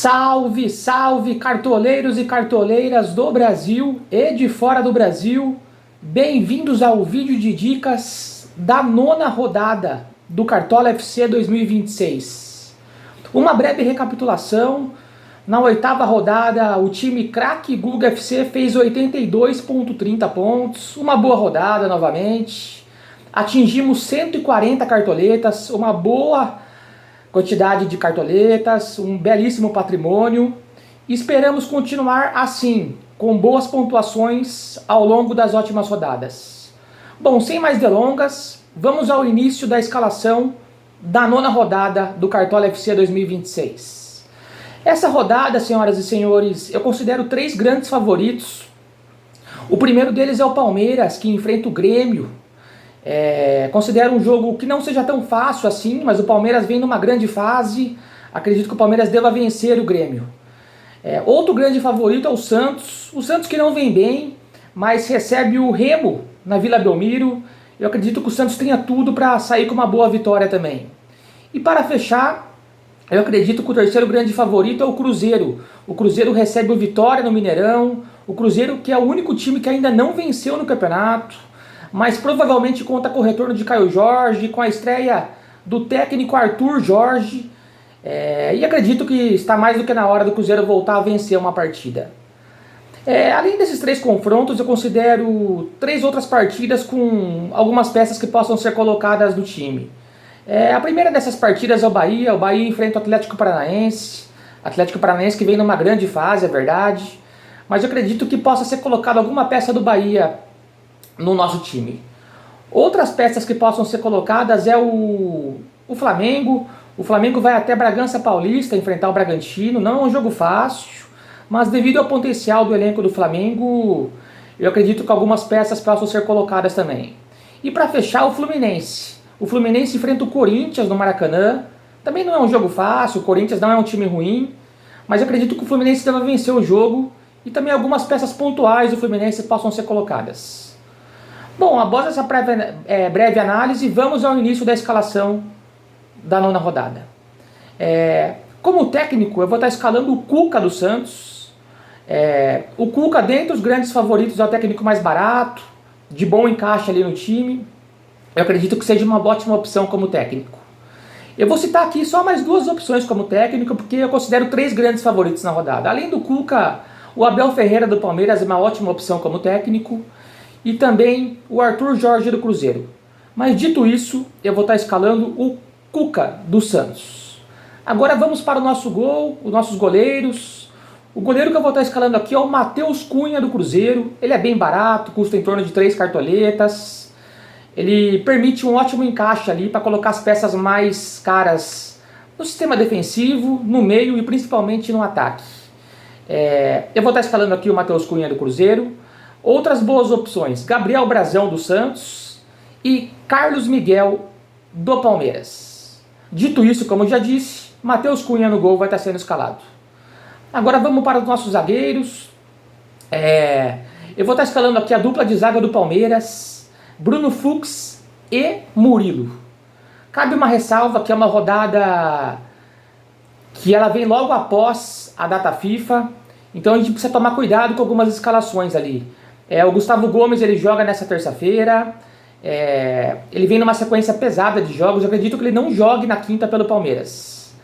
Salve, salve, cartoleiros e cartoleiras do Brasil e de fora do Brasil. Bem-vindos ao vídeo de dicas da nona rodada do Cartola FC 2026. Uma breve recapitulação. Na oitava rodada, o time craque Guga FC fez 82,30 pontos. Uma boa rodada novamente. Atingimos 140 cartoletas, uma boa quantidade de cartoletas, um belíssimo patrimônio. Esperamos continuar assim, com boas pontuações ao longo das ótimas rodadas. Bom, sem mais delongas, vamos ao início da escalação da nona rodada do Cartola FC 2026. Essa rodada, senhoras e senhores, eu considero três grandes favoritos. O primeiro deles é o Palmeiras, que enfrenta o Grêmio. Considero um jogo que não seja tão fácil assim, mas o Palmeiras vem numa grande fase. Acredito que o Palmeiras deva vencer o Grêmio. Outro grande favorito é o Santos. O Santos que não vem bem, mas recebe o Remo na Vila Belmiro. Eu acredito que o Santos tenha tudo para sair com uma boa vitória também. E para fechar, eu acredito que o terceiro grande favorito é o Cruzeiro. O Cruzeiro recebe o Vitória no Mineirão. O Cruzeiro que é o único time que ainda não venceu no campeonato, mas provavelmente conta com o retorno de Caio Jorge, com a estreia do técnico Arthur Jorge, e acredito que está mais do que na hora do Cruzeiro voltar a vencer uma partida. Além desses três confrontos, eu considero três outras partidas com algumas peças que possam ser colocadas no time. A primeira dessas partidas é o Bahia. O Bahia enfrenta o Atlético Paranaense que vem numa grande fase, é verdade, mas eu acredito que possa ser colocado alguma peça do Bahia no nosso time. Outras peças que possam ser colocadas é o Flamengo. O Flamengo vai até Bragança Paulista enfrentar o Bragantino. Não é um jogo fácil, mas devido ao potencial do elenco do Flamengo, eu acredito que algumas peças possam ser colocadas também. E para fechar, o Fluminense. O Fluminense enfrenta o Corinthians no Maracanã. Também não é um jogo fácil, o Corinthians não é um time ruim, mas eu acredito que o Fluminense deve vencer o jogo e também algumas peças pontuais do Fluminense possam ser colocadas. Bom, após essa breve análise, vamos ao início da escalação da nona rodada. Como técnico, eu vou estar escalando o Cuca do Santos. O Cuca, dentre os grandes favoritos, é o técnico mais barato, de bom encaixe ali no time. Eu acredito que seja uma ótima opção como técnico. Eu vou citar aqui só mais duas opções como técnico, porque eu considero três grandes favoritos na rodada. Além do Cuca, o Abel Ferreira do Palmeiras é uma ótima opção como técnico, e também o Arthur Jorge do Cruzeiro. Mas dito isso, eu vou estar escalando o Cuca do Santos. Agora vamos para o nosso gol, os nossos goleiros. O goleiro que eu vou estar escalando aqui é o Matheus Cunha do Cruzeiro. Ele é bem barato, custa em torno de 3 cartoletas. Ele permite um ótimo encaixe ali para colocar as peças mais caras no sistema defensivo, no meio e principalmente no ataque. Eu vou estar escalando aqui o Matheus Cunha do Cruzeiro. Outras boas opções: Gabriel Brazão do Santos e Carlos Miguel do Palmeiras. Dito isso, como eu já disse, Matheus Cunha no gol vai estar sendo escalado. Agora vamos para os nossos zagueiros. Eu vou estar escalando aqui a dupla de zaga do Palmeiras, Bruno Fux e Murilo. Cabe uma ressalva que é uma rodada que ela vem logo após a data FIFA, então a gente precisa tomar cuidado com algumas escalações ali. O Gustavo Gomes ele joga nessa terça-feira, ele vem numa sequência pesada de jogos. Eu acredito que ele não jogue na quinta pelo Palmeiras,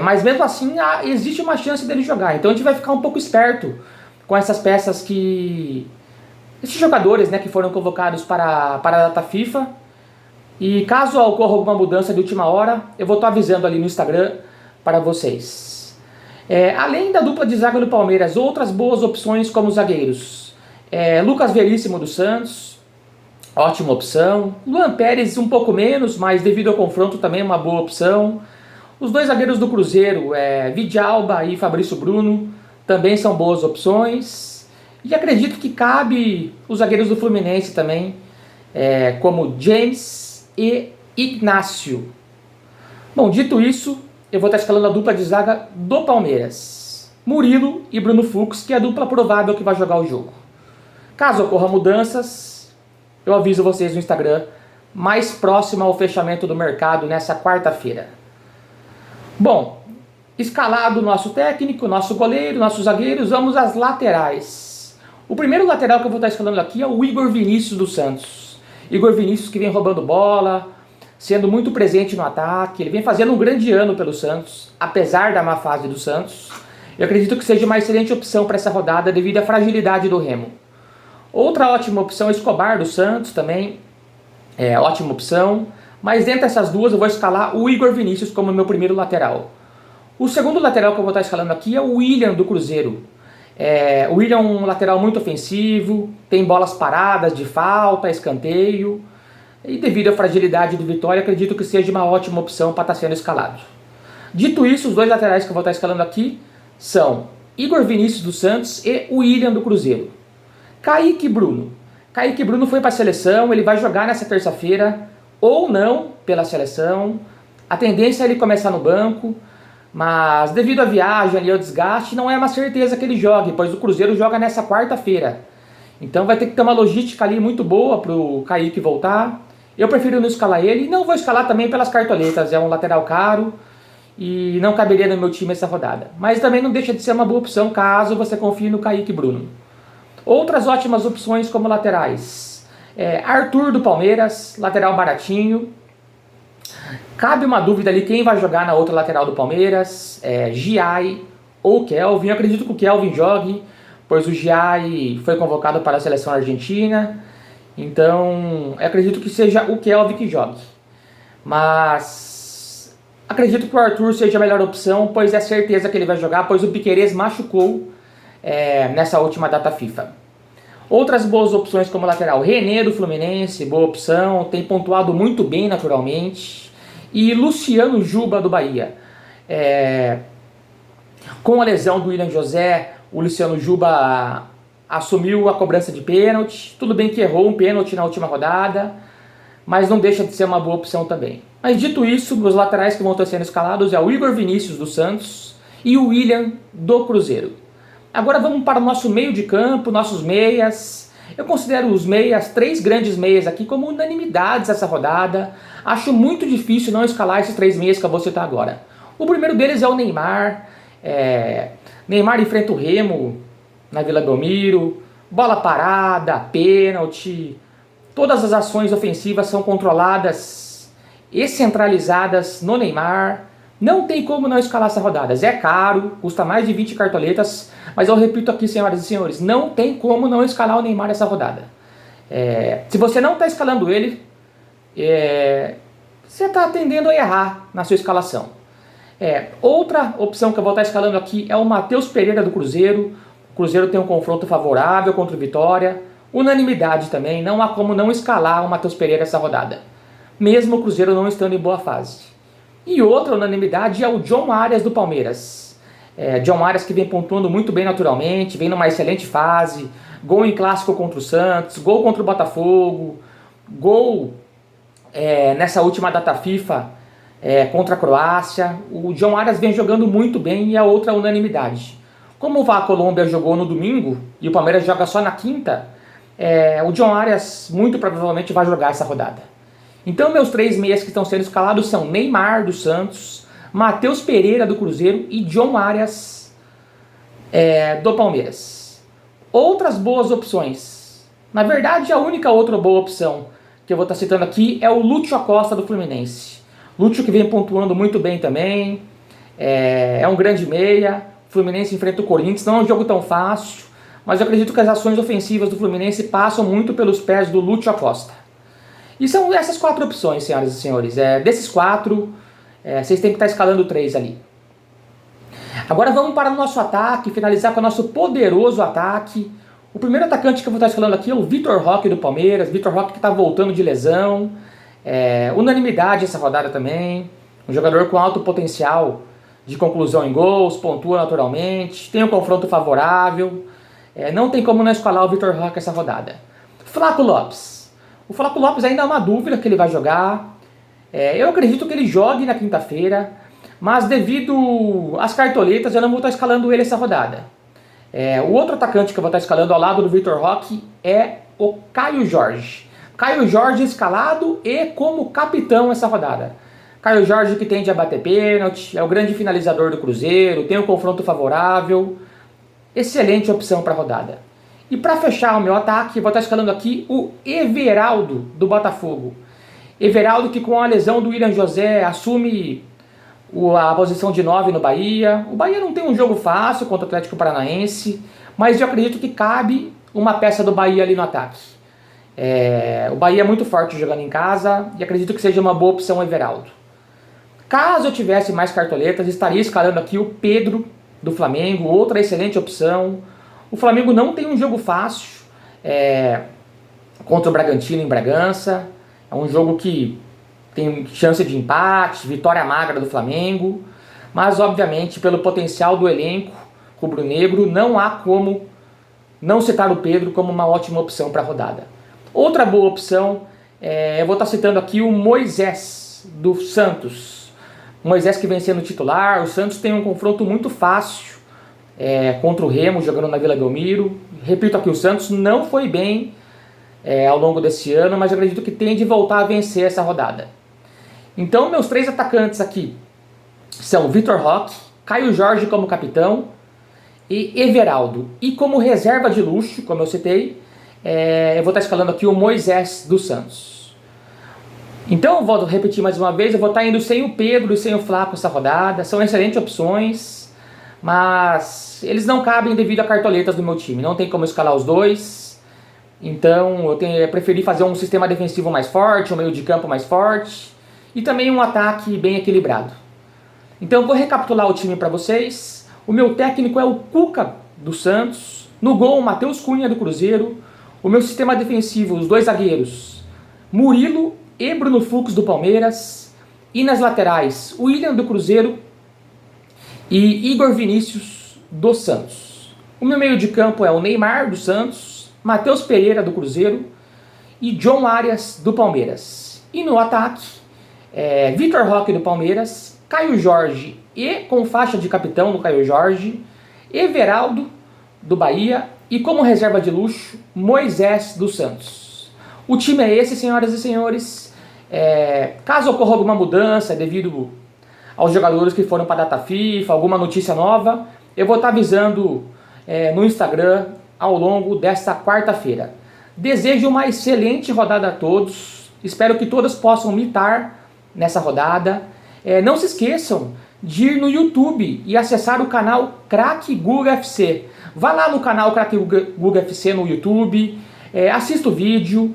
mas mesmo assim existe uma chance dele jogar, então a gente vai ficar um pouco esperto com essas peças esses jogadores, né, que foram convocados para a data FIFA, e caso ocorra alguma mudança de última hora, eu vou estar avisando ali no Instagram para vocês. Além da dupla de zaga do Palmeiras, outras boas opções como zagueiros: Lucas Veríssimo do Santos, ótima opção. Luan Pérez um pouco menos, mas devido ao confronto também é uma boa opção. Os dois zagueiros do Cruzeiro, Vidalba e Fabrício Bruno, também são boas opções. E acredito que cabe os zagueiros do Fluminense também, como James e Ignácio. Bom, dito isso, eu vou estar escalando a dupla de zaga do Palmeiras: Murilo e Bruno Fux, que é a dupla provável que vai jogar o jogo. Caso ocorra mudanças, eu aviso vocês no Instagram, mais próximo ao fechamento do mercado nessa quarta-feira. Bom, Escalado o nosso técnico, nosso goleiro, nossos zagueiros, vamos às laterais. O primeiro lateral que eu vou estar escalando aqui é o Igor Vinícius dos Santos. Igor Vinícius que vem roubando bola, sendo muito presente no ataque, ele vem fazendo um grande ano pelo Santos, apesar da má fase do Santos. Eu acredito que seja uma excelente opção para essa rodada devido à fragilidade do Remo. Outra ótima opção é Escobar do Santos também, ótima opção. Mas dentre essas duas eu vou escalar o Igor Vinícius como meu primeiro lateral. O segundo lateral que eu vou estar escalando aqui é o William do Cruzeiro. O William é um lateral muito ofensivo, tem bolas paradas de falta, escanteio. E devido à fragilidade do Vitória, acredito que seja uma ótima opção para estar sendo escalado. Dito isso, os dois laterais que eu vou estar escalando aqui são Igor Vinícius do Santos e o William do Cruzeiro. Kaique Bruno. Kaique Bruno foi para a seleção, ele vai jogar nessa terça-feira, ou não pela seleção. A tendência é ele começar no banco, mas devido à viagem ali, ao desgaste, não é uma certeza que ele jogue, pois o Cruzeiro joga nessa quarta-feira. Então vai ter que ter uma logística ali muito boa para o Kaique voltar. Eu prefiro não escalar ele, e não vou escalar também pelas cartoletas, é um lateral caro e não caberia no meu time essa rodada. Mas também não deixa de ser uma boa opção caso você confie no Kaique Bruno. Outras ótimas opções como laterais. Arthur do Palmeiras, lateral baratinho. Cabe uma dúvida ali quem vai jogar na outra lateral do Palmeiras, Giai ou Kelvin. Eu acredito que o Kelvin jogue, pois o Giai foi convocado para a seleção argentina. Então, eu acredito que seja o Kelvin que jogue. Mas acredito que o Arthur seja a melhor opção, pois é certeza que ele vai jogar, pois o Piquerez machucou nessa última data FIFA. Outras boas opções como lateral, René do Fluminense, boa opção, tem pontuado muito bem naturalmente. E Luciano Juba do Bahia. Com a lesão do William José, o Luciano Juba assumiu a cobrança de pênalti. Tudo bem que errou um pênalti na última rodada, mas não deixa de ser uma boa opção também. Mas dito isso, meus laterais que vão estar sendo escalados é o Igor Vinícius do Santos e o William do Cruzeiro. Agora vamos para o nosso meio de campo, nossos meias. Eu considero os meias, 3 grandes meias aqui, como unanimidades essa rodada. Acho muito difícil não escalar esses 3 meias que eu vou citar agora. O primeiro deles é o Neymar. Neymar enfrenta o Remo na Vila Belmiro. Bola parada, pênalti. Todas as ações ofensivas são controladas e centralizadas no Neymar. Não tem como não escalar essa rodada. É caro, custa mais de 20 cartoletas, mas eu repito aqui, senhoras e senhores, não tem como não escalar o Neymar nessa rodada. Se você não está escalando ele, você está tendendo a errar na sua escalação. Outra opção que eu vou estar escalando aqui é o Matheus Pereira do Cruzeiro. O Cruzeiro tem um confronto favorável contra o Vitória. Unanimidade também, não há como não escalar o Matheus Pereira essa rodada, mesmo o Cruzeiro não estando em boa fase. E outra unanimidade é o John Arias do Palmeiras. John Arias que vem pontuando muito bem naturalmente, vem numa excelente fase, gol em clássico contra o Santos, gol contra o Botafogo, gol nessa última data FIFA contra a Croácia. O John Arias vem jogando muito bem e é outra unanimidade. Como a Colômbia jogou no domingo e o Palmeiras joga só na quinta, o John Arias muito provavelmente vai jogar essa rodada. Então meus 3 meias que estão sendo escalados são Neymar do Santos, Matheus Pereira do Cruzeiro e John Arias do Palmeiras. Outras boas opções. Na verdade, a única outra boa opção que eu vou estar citando aqui é o Lúcio Acosta do Fluminense. Lúcio que vem pontuando muito bem também, é um grande meia. O Fluminense enfrenta o Corinthians, não é um jogo tão fácil, mas eu acredito que as ações ofensivas do Fluminense passam muito pelos pés do Lúcio Acosta. E são essas 4 opções, senhoras e senhores. Desses 4, vocês têm que estar escalando 3 ali. Agora vamos para o nosso ataque, finalizar com o nosso poderoso ataque. O primeiro atacante que eu vou estar escalando aqui é o Vitor Roque do Palmeiras. Vitor Roque que está voltando de lesão. Unanimidade essa rodada também. Um jogador com alto potencial de conclusão em gols, pontua naturalmente, tem um confronto favorável. Não tem como não escalar o Vitor Roque essa rodada. Flaco Lopes. O Flaco Lopes ainda é uma dúvida que ele vai jogar. Eu acredito que ele jogue na quinta-feira, mas devido às cartoletas eu não vou estar escalando ele essa rodada. O outro atacante que eu vou estar escalando ao lado do Vitor Roque é o Caio Jorge. Caio Jorge escalado e como capitão essa rodada. Caio Jorge, que tende a bater pênalti, é o grande finalizador do Cruzeiro, tem um confronto favorável. Excelente opção para a rodada. E para fechar o meu ataque, vou estar escalando aqui o Everaldo do Botafogo. Everaldo, que com a lesão do William José assume a posição de 9 no Bahia. O Bahia não tem um jogo fácil contra o Atlético Paranaense, mas eu acredito que cabe uma peça do Bahia ali no ataque. O Bahia é muito forte jogando em casa e acredito que seja uma boa opção o Everaldo. Caso eu tivesse mais cartoletas, estaria escalando aqui o Pedro do Flamengo, outra excelente opção. O Flamengo não tem um jogo fácil contra o Bragantino em Bragança. É um jogo que tem chance de empate, vitória magra do Flamengo. Mas, obviamente, pelo potencial do elenco rubro-negro, não há como não citar o Pedro como uma ótima opção para a rodada. Outra boa opção, eu vou estar citando aqui o Moisés do Santos. Moisés que vem sendo titular. O Santos tem um confronto muito fácil contra o Remo, jogando na Vila Belmiro. Repito aqui, o Santos não foi bem ao longo desse ano, mas eu acredito que tem de voltar a vencer essa rodada. Então, meus 3 atacantes aqui são Vitor Roque, Caio Jorge como capitão e Everaldo. E como reserva de luxo, como eu citei, eu vou estar escalando aqui o Moisés do Santos. Então, eu vou repetir mais uma vez, eu vou estar indo sem o Pedro e sem o Flaco essa rodada. São excelentes opções, mas eles não cabem devido a cartoletas do meu time. Não tem como escalar os dois. Então, eu preferi fazer um sistema defensivo mais forte, um meio de campo mais forte e também um ataque bem equilibrado. Então, eu vou recapitular o time para vocês. O meu técnico é o Cuca do Santos. No gol, o Matheus Cunha do Cruzeiro. O meu sistema defensivo, os 2 zagueiros, Murilo e Bruno Fux do Palmeiras. E nas laterais, o William do Cruzeiro e Igor Vinícius do Santos. O meu meio de campo é o Neymar do Santos, Matheus Pereira do Cruzeiro e John Arias do Palmeiras. E no ataque, Vitor Roque do Palmeiras, Caio Jorge e com faixa de capitão no Caio Jorge, Everaldo do Bahia e como reserva de luxo, Moisés do Santos. O time é esse, senhoras e senhores. Caso ocorra alguma mudança devido aos jogadores que foram para a data FIFA, alguma notícia nova, eu vou estar avisando no Instagram ao longo desta quarta-feira. Desejo uma excelente rodada a todos. Espero que todos possam mitar nessa rodada. Não se esqueçam de ir no YouTube e acessar o canal Craque Guga FC. Vá lá no canal Craque Guga FC no YouTube, assista o vídeo,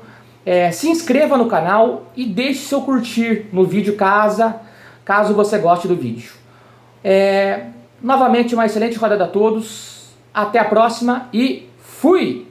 se inscreva no canal e deixe seu curtir no vídeo caso você goste do vídeo. Novamente uma excelente rodada a todos. Até a próxima e fui!